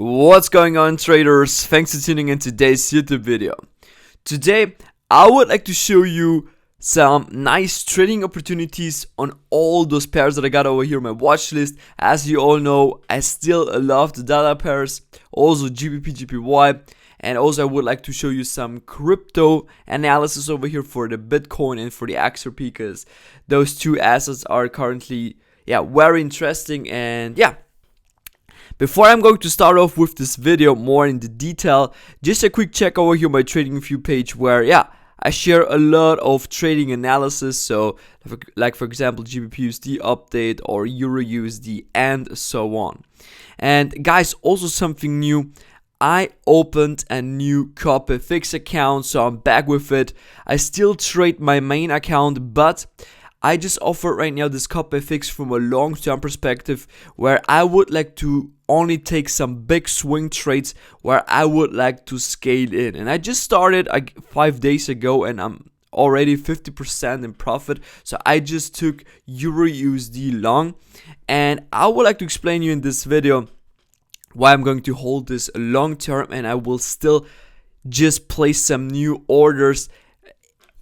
What's going on, traders? Thanks for tuning in today's YouTube video. Today I would like to show you some nice trading opportunities on all those pairs that I got over here on my watch list. As you all know, I still love the dollar pairs, also GBPJPY, and also I would like to show you some crypto analysis over here for the Bitcoin and for the XRP, because those two assets are currently very interesting. And before I'm going to start off with this video more in the detail, just a quick check over here on my TradingView page where I share a lot of trading analysis, so like for example GBPUSD update or EURUSD and so on. And guys, also something new, I opened a new GBPFX account, so I'm back with it. I still trade my main account, but I just offer right now this GBPFX from a long-term perspective, where I would like to only take some big swing trades where I would like to scale in. And I just started 5 days ago and I'm already 50% in profit. So I just took EURUSD long, and I would like to explain you in this video why I'm going to hold this long term, and I will still just place some new orders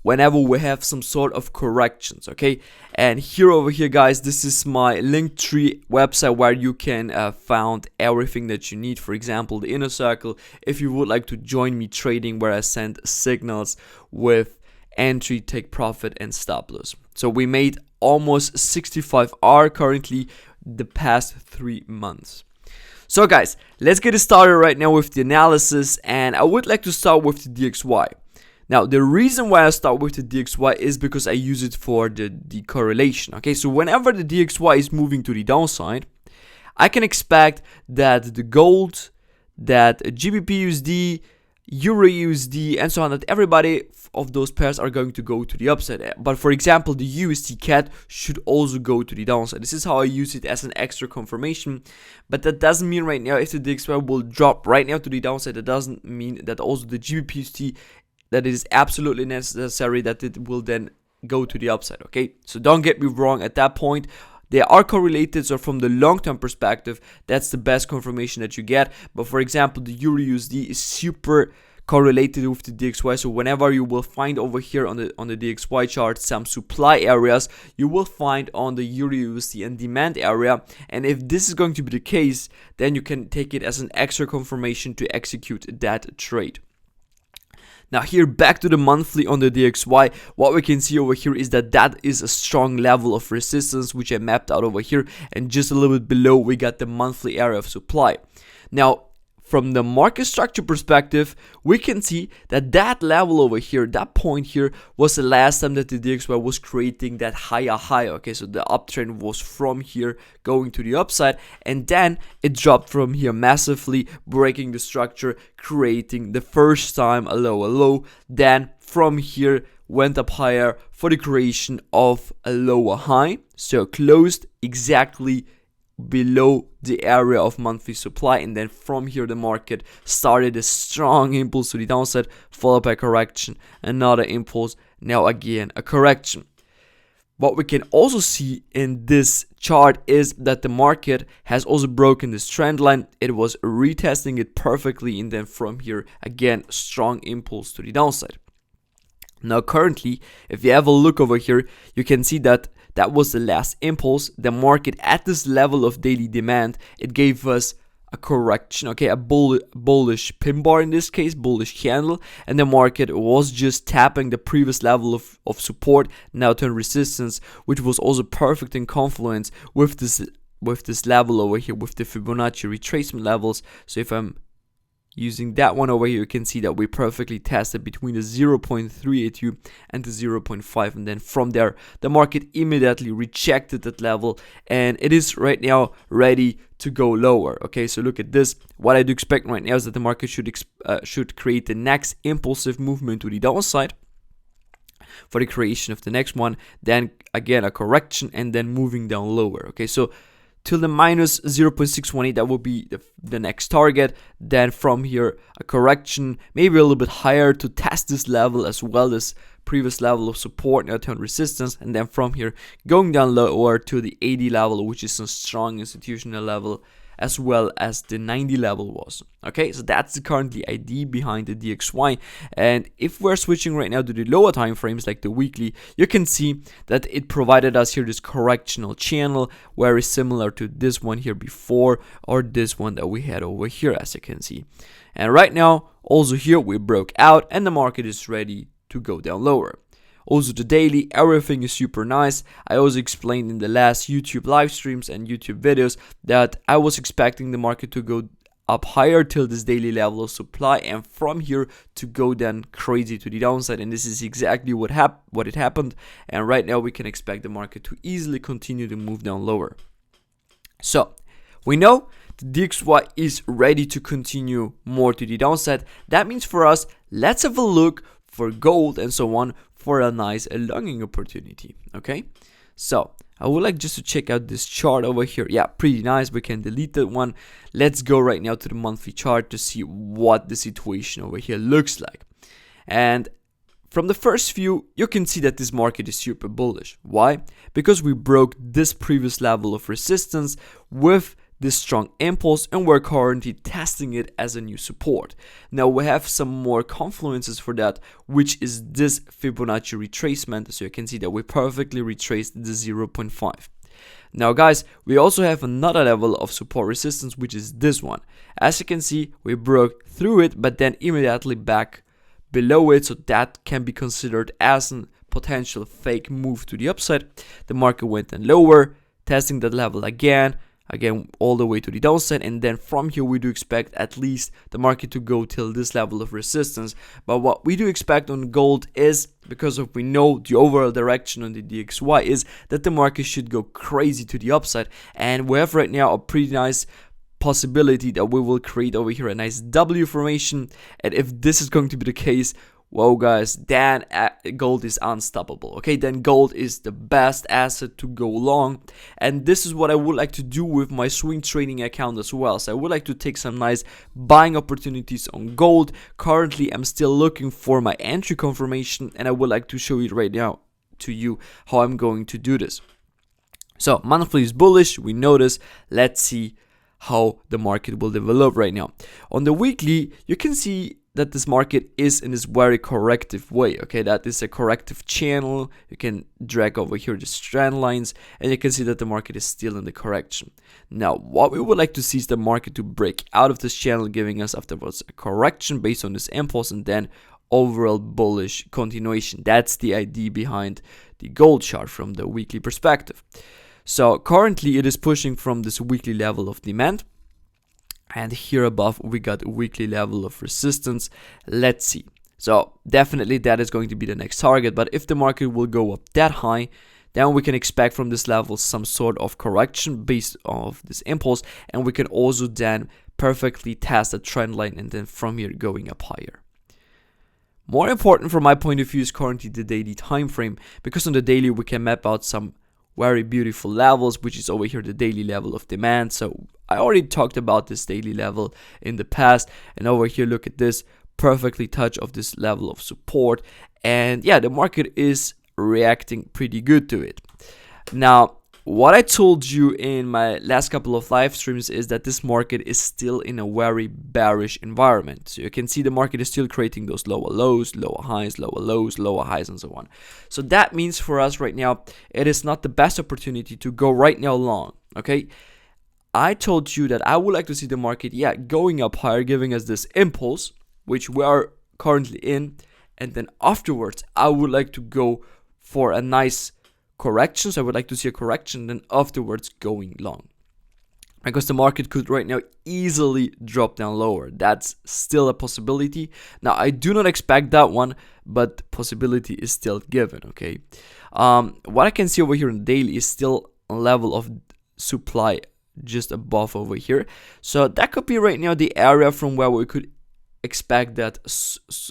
whenever we have some sort of corrections, okay? And over here guys, this is my Linktree website where you can find everything that you need. For example, the inner circle, if you would like to join me trading, where I send signals with entry, take profit and stop loss. So we made almost 65R currently the past 3 months. So guys, let's get started right now with the analysis, and I would like to start with the DXY. Now, the reason why I start with the DXY is because I use it for the correlation, okay? So whenever the DXY is moving to the downside, I can expect that the gold, that GBPUSD, EURUSD, and so on, that everybody of those pairs are going to go to the upside. But for example, the USD CAD should also go to the downside. This is how I use it as an extra confirmation. But that doesn't mean right now if the DXY will drop right now to the downside, that doesn't mean that also the GBPUSD, that it is absolutely necessary that it will then go to the upside, okay? So don't get me wrong, at that point they are correlated, so from the long-term perspective that's the best confirmation that you get. But for example, the EURUSD is super correlated with the DXY, so whenever you will find over here on the DXY chart some supply areas, you will find on the EURUSD and demand area. And if this is going to be the case, then you can take it as an extra confirmation to execute that trade. Now here, back to the monthly on the DXY, what we can see over here is that is a strong level of resistance, which I mapped out over here, and just a little bit below we got the monthly area of supply. Now, from the market structure perspective, we can see that level over here, that point here, was the last time that the DXY was creating that higher high, okay? So the uptrend was from here going to the upside, and then it dropped from here massively, breaking the structure, creating the first time a lower low, then from here went up higher for the creation of a lower high, so closed exactly below the area of monthly supply, and then from here the market started a strong impulse to the downside, followed by correction, another impulse, now again a correction. What we can also see in this chart is that the market has also broken this trend line. It was retesting it perfectly, and then from here again strong impulse to the downside. Now currently, if you have a look over here, you can see that was the last impulse. The market at this level of daily demand, it gave us a correction, okay, a bullish pin bar in this case, bullish candle, and the market was just tapping the previous level of support, now turned resistance, which was also perfect in confluence with this level over here, with the Fibonacci Retracement levels. So if I'm using that one over here, you can see that we perfectly tested between the 0.382 and the 0.5, and then from there the market immediately rejected that level, and it is right now ready to go lower, okay? So look at this. What I do expect right now is that the market should create the next impulsive movement to the downside for the creation of the next one, then again a correction, and then moving down lower, okay? So till the minus 0.618, that will be the next target. Then from here a correction, maybe a little bit higher to test this level as well as previous level of support, now turn resistance, and then from here going down lower to the 80 level, which is a strong institutional level as well as the 90 level was. Okay, so that's the currently ID behind the DXY. And if we're switching right now to the lower time frames like the weekly, you can see that it provided us here this correctional channel, very similar to this one here before, or this one that we had over here, as you can see. And right now also here we broke out and the market is ready to go down lower. Also the daily, everything is super nice. I also explained in the last YouTube live streams and YouTube videos that I was expecting the market to go up higher till this daily level of supply, and from here to go then crazy to the downside, and this is exactly what happened. And right now we can expect the market to easily continue to move down lower. So we know the DXY is ready to continue more to the downside. That means for us, let's have a look for gold and so on for a nice longing opportunity. Okay, so I would like just to check out this chart over here. Yeah, pretty nice. We can delete that one. Let's go right now to the monthly chart to see what the situation over here looks like. And from the first view, you can see that this market is super bullish. Why? Because we broke this previous level of resistance with this strong impulse, and we're currently testing it as a new support. Now we have some more confluences for that, which is this Fibonacci retracement. So you can see that we perfectly retraced the 0.5. Now guys, we also have another level of support resistance, which is this one. As you can see, we broke through it, but then immediately back below it, so that can be considered as a potential fake move to the upside. The market went then lower, testing that level again all the way to the downside, and then from here we do expect at least the market to go till this level of resistance. But what we do expect on gold is, because of we know the overall direction on the DXY is that the market should go crazy to the upside, and we have right now a pretty nice possibility that we will create over here a nice W formation. And if this is going to be the case, whoa guys, then gold is unstoppable. Okay, then gold is the best asset to go long, and this is what I would like to do with my swing trading account as well. So I would like to take some nice buying opportunities on gold. Currently I'm still looking for my entry confirmation, and I would like to show it right now to you how I'm going to do this. So monthly is bullish, we know this. Let's see how the market will develop right now. On the weekly, you can see that this market is in this very corrective way. Okay, that is a corrective channel. You can drag over here the trend lines, and you can see that the market is still in the correction. Now what we would like to see is the market to break out of this channel, giving us afterwards a correction based on this impulse, and then overall bullish continuation. That's the idea behind the gold chart from the weekly perspective. So currently it is pushing from this weekly level of demand, and here above we got a weekly level of resistance. Let's see. So definitely that is going to be the next target, but if the market will go up that high, then we can expect from this level some sort of correction based off this impulse, and we can also then perfectly test the trend line, and then from here going up higher. More important from my point of view is currently the daily time frame, because on the daily we can map out some very beautiful levels, which is over here the daily level of demand. So I already talked about this daily level in the past, and over here look at this, perfectly touch of this level of support, and yeah, the market is reacting pretty good to it. Now what I told you in my last couple of live streams is that this market is still in a very bearish environment. So you can see the market is still creating those lower lows, lower highs, lower lows, lower highs, and so on. So that means for us right now, it is not the best opportunity to go right now long. Okay, I told you that I would like to see the market, yeah, going up higher, giving us this impulse, which we are currently in, and then afterwards I would like to go for a nice correction. So I would like to see a correction, then afterwards going long, because the market could right now easily drop down lower. That's still a possibility. Now I do not expect that one, but possibility is still given. Okay, what I can see over here on the daily is still a level of supply just above over here, so that could be right now the area from where we could expect that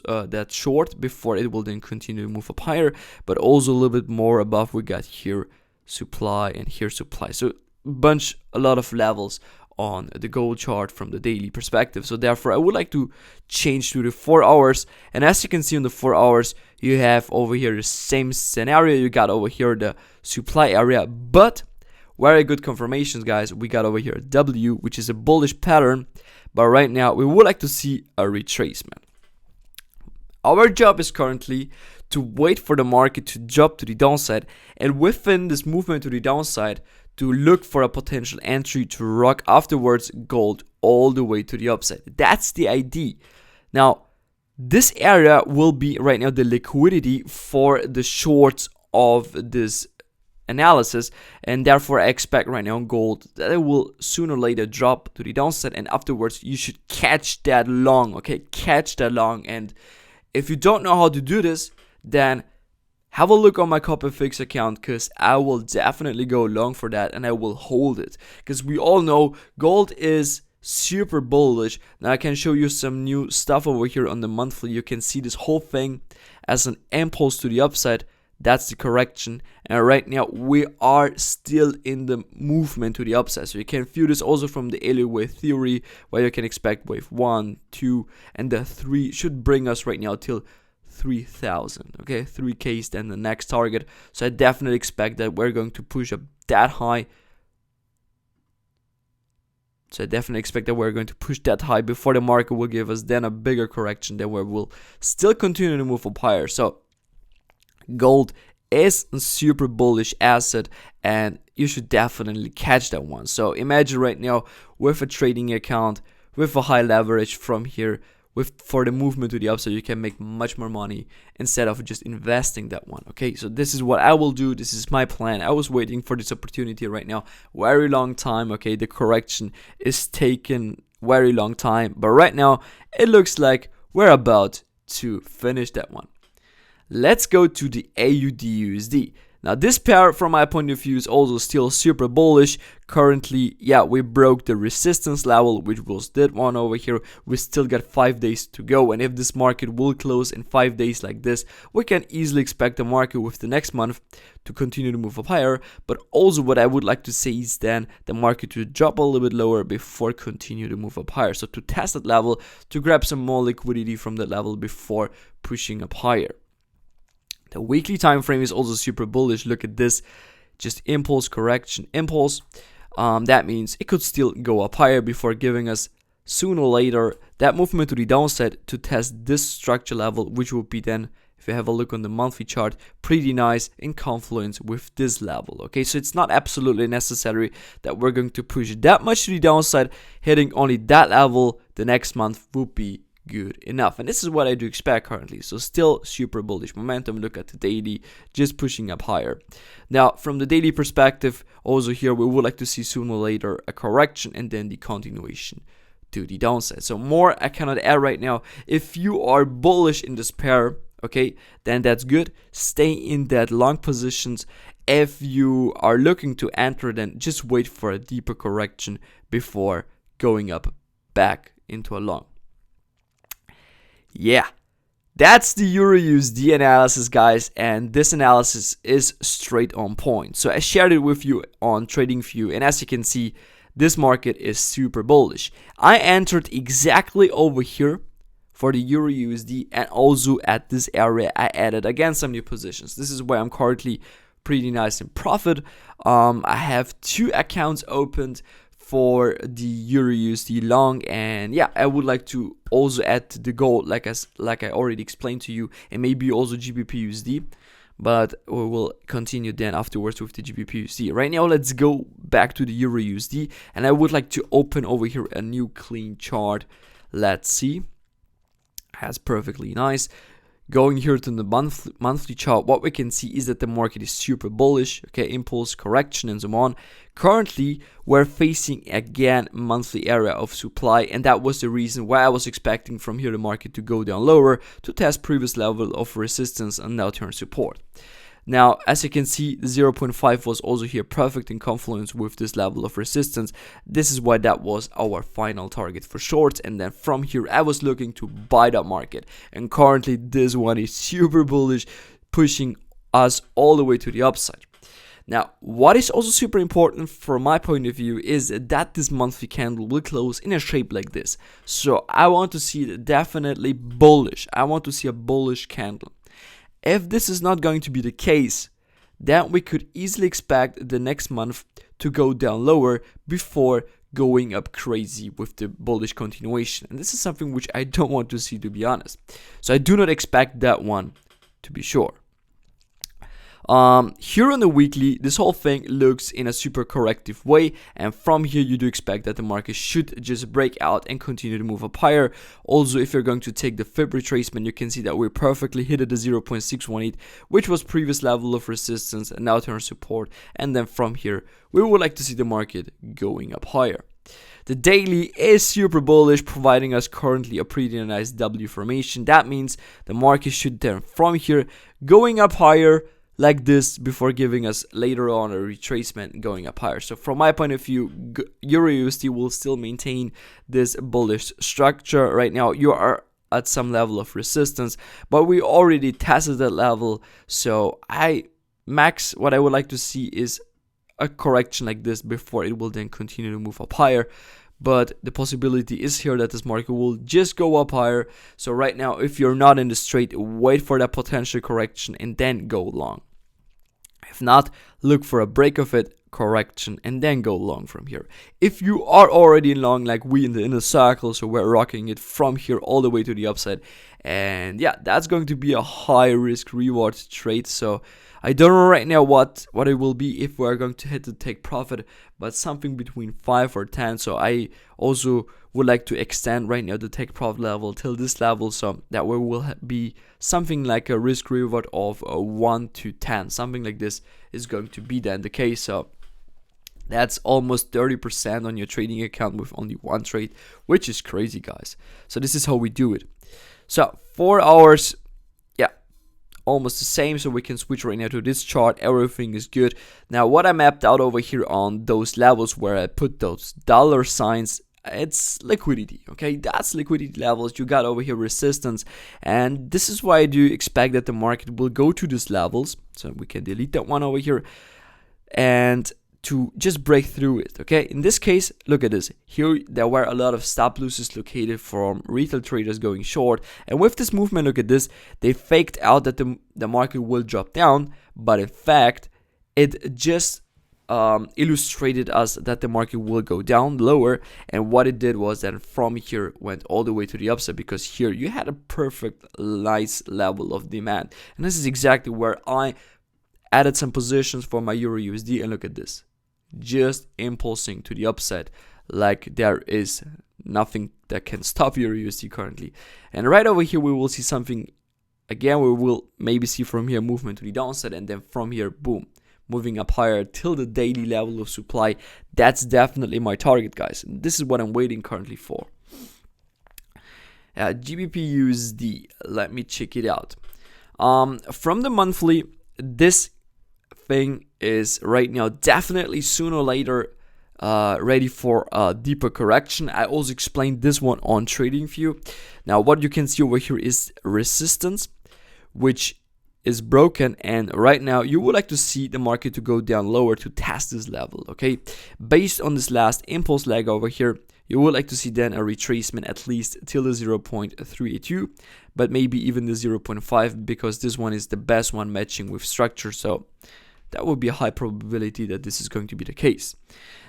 that short before it will then continue to move up higher. But also a little bit more above we got here supply and here supply, so a lot of levels on the gold chart from the daily perspective. So therefore I would like to change to the 4 hours, and as you can see on the 4 hours you have over here the same scenario. You got over here the supply area, but very good confirmations, guys. We got over here a W, which is a bullish pattern, but right now we would like to see a retracement. Our job is currently to wait for the market to drop to the downside, and within this movement to the downside, to look for a potential entry to rock afterwards gold all the way to the upside. That's the idea. Now, this area will be right now the liquidity for the shorts of this analysis, and therefore I expect right now gold that it will sooner or later drop to the downside, and afterwards you should catch that long. Okay, catch that long. And if you don't know how to do this, then have a look on my Copperfix account, because I will definitely go long for that and I will hold it, because we all know gold is super bullish. Now I can show you some new stuff over here on the monthly. You can see this whole thing as an impulse to the upside. That's the correction, and right now we are still in the movement to the upside. So you can view this also from the Elliott wave theory, where you can expect wave 1, 2, and the 3 should bring us right now till 3,000. Okay, 3K is then the next target. So I definitely expect that we're going to push up that high. Before the market will give us then a bigger correction, then where we'll still continue to move up higher. So gold is a super bullish asset, and you should definitely catch that one. So imagine right now with a trading account with a high leverage from here, for the movement to the upside, you can make much more money instead of just investing that one. Okay, so this is what I will do. This is my plan. I was waiting for this opportunity right now very long time. Okay, the correction is taking very long time, but right now it looks like we're about to finish that one. Let's go to the Aud USD. Now this pair from my point of view is also still super bullish. Currently, yeah, we broke the resistance level, which was that one over here. We still got 5 days to go, and if this market will close in 5 days like this, we can easily expect the market with the next month to continue to move up higher. But also what I would like to say is then the market to drop a little bit lower before continue to move up higher. So to test that level, to grab some more liquidity from that level before pushing up higher. The weekly time frame is also super bullish. Look at this, just impulse, correction, impulse. That means it could still go up higher before giving us sooner or later that movement to the downside to test this structure level, which would be then, if you have a look on the monthly chart, pretty nice in confluence with this level. Okay, so it's not absolutely necessary that we're going to push that much to the downside. Hitting only that level the next month would be good enough, and this is what I do expect currently. So still super bullish momentum. Look at the daily, just pushing up higher. Now from the daily perspective, also here we would like to see sooner or later a correction and then the continuation to the downside. So more I cannot add right now. If you are bullish in this pair, okay, then that's good. Stay in that long positions. If you are looking to enter, then just wait for a deeper correction before going up back into a long. Yeah, that's the EURUSD analysis, guys, and this analysis is straight on point. So I shared it with you on TradingView, and as you can see, this market is super bullish. I entered exactly over here for the EURUSD, and also at this area I added again some new positions. This is where I'm currently pretty nice in profit. I have 2 accounts opened for the EURUSD long, and yeah, I would like to also add the gold, like I already explained to you, and maybe also GBPUSD, but we will continue then afterwards with the GBPUSD. Right now, let's go back to the EURUSD, and I would like to open over here a new clean chart. Let's see. That's perfectly nice. Going here to the monthly chart, what we can see is that the market is super bullish. Okay, impulse, correction, and so on. Currently, we're facing again monthly area of supply, and that was the reason why I was expecting from here the market to go down lower to test previous level of resistance and now turn support. Now, as you can see, 0.5 was also here perfect in confluence with this level of resistance. This is why that was our final target for shorts, and then from here I was looking to buy that market, and currently this one is super bullish, pushing us all the way to the upside. Now, what is also super important from my point of view is that this monthly candle will close in a shape like this. So I want to see it definitely bullish. I want to see a bullish candle. If this is not going to be the case, then we could easily expect the next month to go down lower before going up crazy with the bullish continuation. And this is something which I don't want to see, to be honest. So I do not expect that one, to be sure. Here on the weekly, this whole thing looks in a super corrective way, and from here you do expect that the market should just break out and continue to move up higher. Also, if you're going to take the Fib retracement, you can see that we perfectly hit at the 0.618, which was previous level of resistance and now turn support, and then from here we would like to see the market going up higher. The daily is super bullish, providing us currently a pretty nice W formation. That means the market should then from here going up higher like this before giving us later on a retracement going up higher. So from my point of view, EURUSD will still maintain this bullish structure. Right now you are at some level of resistance, but we already tested that level. So what I would like to see is a correction like this before it will then continue to move up higher. But the possibility is here that this market will just go up higher. So right now, if you're not in the trade, wait for that potential correction and then go long. If not, look for a break of it, correction, and then go long from here. If you are already long like we in the inner circle, so we're rocking it from here all the way to the upside, and yeah, that's going to be a high risk reward trade. So I don't know right now what it will be if we're going to hit the take profit, but something between 5 or 10. So I also would like to extend right now the take profit level till this level, so that we will be something like a risk reward of 1 to 10. Something like this is going to be then the case. So that's almost 30% on your trading account with only one trade, which is crazy, guys. So this is how we do it. So 4 hours, yeah, almost the same. So we can switch right now to this chart. Everything is good. Now what I mapped out over here on those levels where I put those dollar signs, it's liquidity. Okay, that's liquidity levels. You got over here resistance, and this is why I do expect that the market will go to these levels. So we can delete that one over here and to just break through it. Okay, in this case, look at this. Here there were a lot of stop losses located from retail traders going short, and with this movement, look at this, they faked out that the market will drop down, but in fact it just illustrated us that the market will go down lower. And what it did was that from here went all the way to the upside, because here you had a perfect nice level of demand, and this is exactly where I added some positions for my EURUSD. And look at this, just impulsing to the upside like there is nothing that can stop EURUSD currently. And right over here we will see something again. We will maybe see from here movement to the downside, and then from here, boom, moving up higher till the daily level of supply. That's definitely my target, guys. This is what I'm waiting currently for. GBPUSD, let me check it out. From the monthly, this thing is right now definitely sooner or later ready for a deeper correction. I also explained this one on TradingView. Now what you can see over here is resistance, which is broken, and right now you would like to see the market to go down lower to test this level. Okay, based on this last impulse leg over here, you would like to see then a retracement at least till the 0.382, but maybe even the 0.5, because this one is the best one matching with structure. So that would be a high probability that this is going to be the case.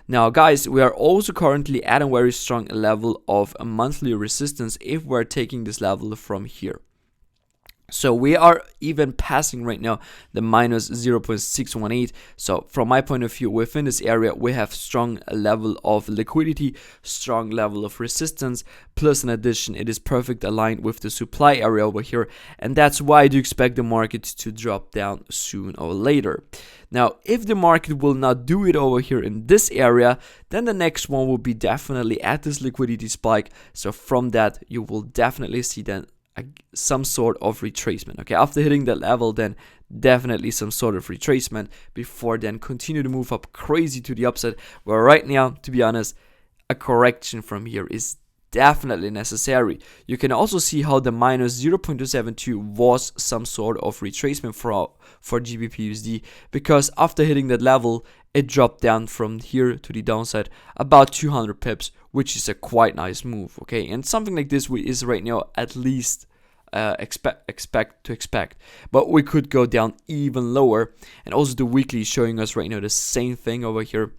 Now guys, we are also currently at a very strong level of a monthly resistance if we're taking this level from here. So we are even passing right now the minus 0.618. So from my point of view, within this area we have strong level of liquidity, strong level of resistance, plus in addition it is perfect aligned with the supply area over here, and that's why I do expect the market to drop down soon or later. Now if the market will not do it over here in this area, then the next one will be definitely at this liquidity spike. So from that you will definitely see then some sort of retracement. Okay, after hitting that level, then definitely some sort of retracement before then continue to move up crazy to the upside, where right now, to be honest, a correction from here is definitely necessary. You can also see how the minus 0.272 was some sort of retracement for GBPUSD, because after hitting that level it dropped down from here to the downside about 200 pips, which is a quite nice move. Okay, and something like this is right now at least expect, but we could go down even lower. And also the weekly is showing us right now the same thing over here.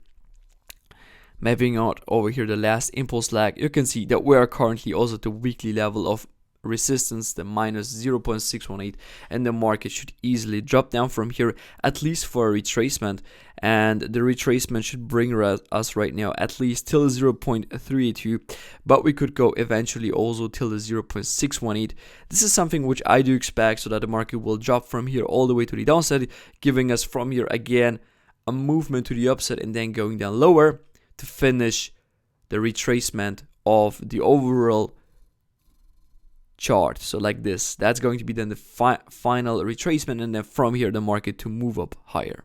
Mapping out over here the last impulse lag, you can see that we are currently also at the weekly level of resistance, the minus 0.618, and the market should easily drop down from here, at least for a retracement. And the retracement should bring us right now at least till 0.382, but we could go eventually also till the 0.618. This is something which I do expect, so that the market will drop from here all the way to the downside, giving us from here again a movement to the upside and then going down lower to finish the retracement of the overall chart. So like this, that's going to be then the final retracement, and then from here the market to move up higher.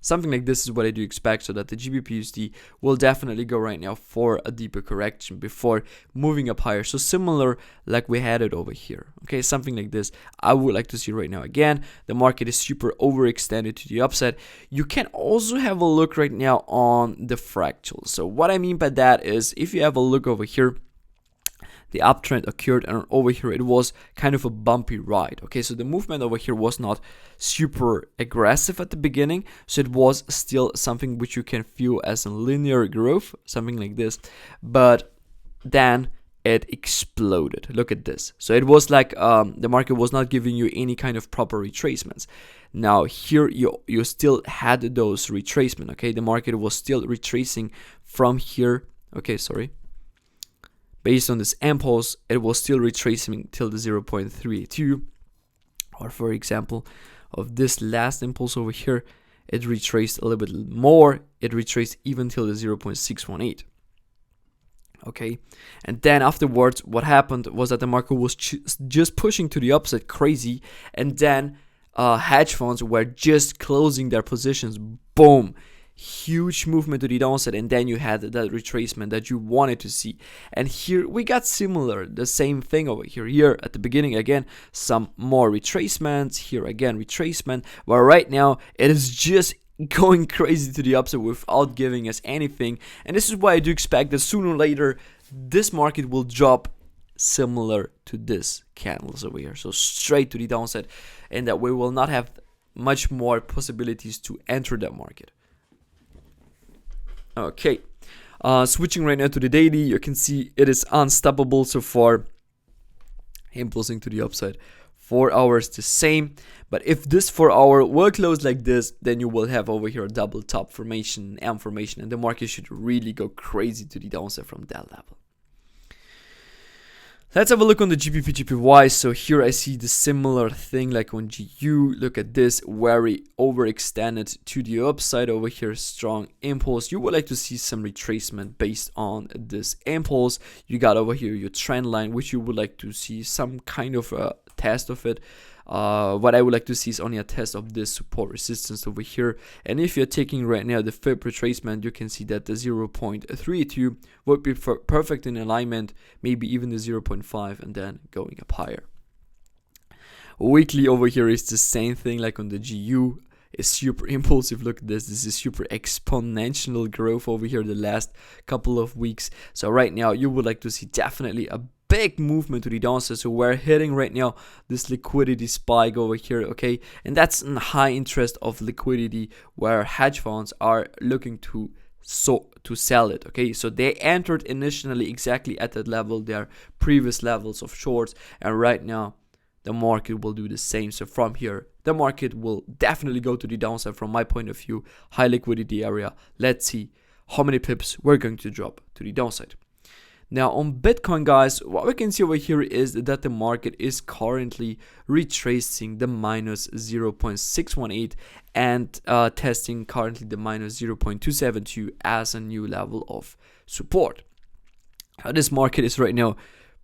Something like this is what I do expect, so that the GBPUSD will definitely go right now for a deeper correction before moving up higher. So similar like we had it over here. Okay, something like this I would like to see right now. Again, the market is super overextended to the upside. You can also have a look right now on the fractals. So what I mean by that is, if you have a look over here, the uptrend occurred, and over here it was kind of a bumpy ride. Okay, so the movement over here was not super aggressive at the beginning, so it was still something which you can view as a linear growth, something like this, but then it exploded. Look at this. So it was like the market was not giving you any kind of proper retracements. Now here you still had those retracements. Okay, the market was still retracing from here. Okay, sorry. Based on this impulse, it was still retracing till the 0.382, or for example, of this last impulse over here, it retraced a little bit more. It retraced even till the 0.618. Okay, and then afterwards, what happened was that the market was just pushing to the upside crazy, and then hedge funds were just closing their positions. Boom. Huge movement to the downside, and then you had that retracement that you wanted to see. And here we got similar, the same thing over here. Here at the beginning, again, some more retracements. Here again, retracement. But right now, it is just going crazy to the upside without giving us anything. And this is why I do expect that sooner or later, this market will drop similar to this candles over here. So straight to the downside, and that we will not have much more possibilities to enter that market. Okay, switching right now to the daily, you can see it is unstoppable so far, impulsing to the upside. 4 hours the same, but if this 4 hour will close like this, then you will have over here a double top formation, M formation, and the market should really go crazy to the downside from that level. Let's have a look on the GBPJPY. So here I see the similar thing like on GU. Look at this, very overextended to the upside over here, strong impulse. You would like to see some retracement based on this impulse. You got over here your trend line, which you would like to see some kind of a test of it. What I would like to see is only a test of this support resistance over here. And if you're taking right now the Fib retracement, you can see that the 0.32 would be perfect in alignment, maybe even the 0.5, and then going up higher. Weekly over here is the same thing like on the GU. Is super impulsive. Look at this. This is super exponential growth over here the last couple of weeks. So right now you would like to see definitely a big movement to the downside. So we're hitting right now this liquidity spike over here, okay, and that's in high interest of liquidity where hedge funds are looking to sell it. Okay, so they entered initially exactly at that level, their previous levels of shorts, and right now the market will do the same. So from here the market will definitely go to the downside from my point of view. High liquidity area. Let's see how many pips we're going to drop to the downside. Now on Bitcoin, guys, what we can see over here is that the market is currently retracing the minus 0.618 and testing currently the minus 0.272 as a new level of support. This market is right now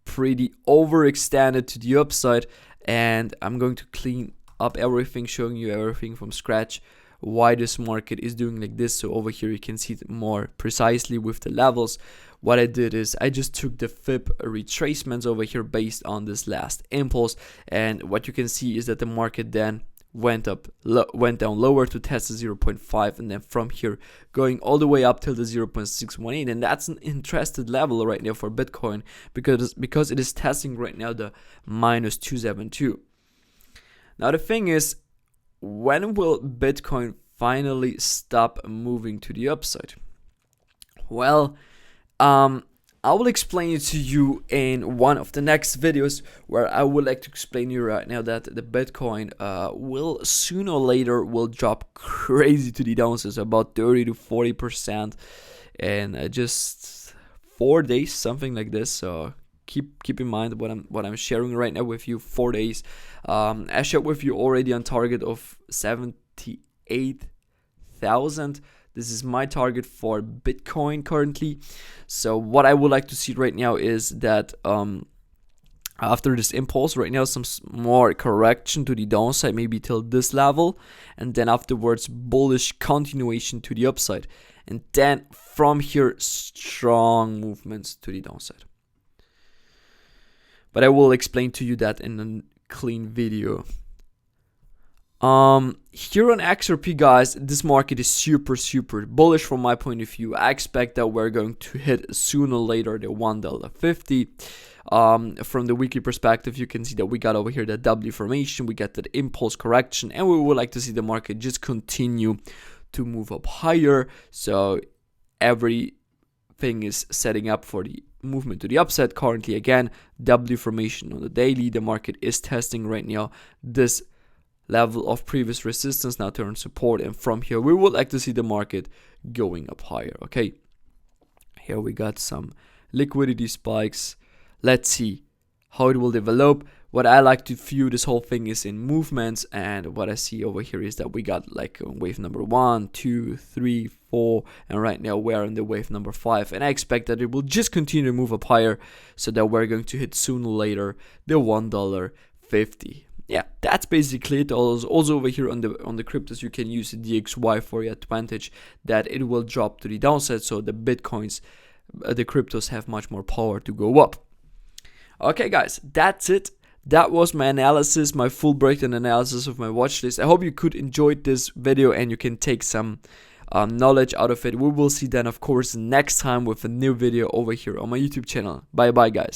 pretty overextended to the upside, and I'm going to clean up everything, showing you everything from scratch why this market is doing like this. So over here you can see it more precisely with the levels. What I did is I just took the Fib retracements over here based on this last impulse, and what you can see is that the market then went down lower to test the 0.5, and then from here going all the way up till the 0.618, and that's an interesting level right now for Bitcoin because it is testing right now the -272. Now the thing is, when will Bitcoin finally stop moving to the upside? Well, I will explain it to you in one of the next videos, where I would like to explain you right now that the Bitcoin will sooner or later will drop crazy to the downside, so about 30 to 40% in just 4 days, something like this. So keep in mind what I'm sharing right now with you. 4 days. I shared with you already on target of 78,000. This is my target for Bitcoin currently. So what I would like to see right now is that after this impulse right now, some more correction to the downside, maybe till this level, and then afterwards bullish continuation to the upside, and then from here strong movements to the downside. But I will explain to you that in a clean video. Here on XRP, guys, this market is super bullish from my point of view. I expect that we're going to hit sooner or later the $1.50. From the weekly perspective, you can see that we got over here the W formation, we got that impulse correction, and we would like to see the market just continue to move up higher. So everything is setting up for the movement to the upside. Currently, again, W formation on the daily. The market is testing right now this level of previous resistance, now turn support, and from here we would like to see the market going up higher. Okay, here we got some liquidity spikes. Let's see how it will develop. What I like to view this whole thing is in movements, and what I see over here is that we got like wave number 1, 2, 3, 4, and right now we're in the wave number 5, and I expect that it will just continue to move up higher, so that we're going to hit sooner or later the $1.50. Yeah, that's basically it. Also over here on the cryptos, you can use the DXY for your advantage, that it will drop to the downside, so the Bitcoins, the cryptos have much more power to go up. Okay guys, that's it. That was my analysis, my full breakdown analysis of my watch list. I hope you could enjoy this video and you can take some knowledge out of it. We will see then, of course, next time with a new video over here on my YouTube channel. Bye bye guys.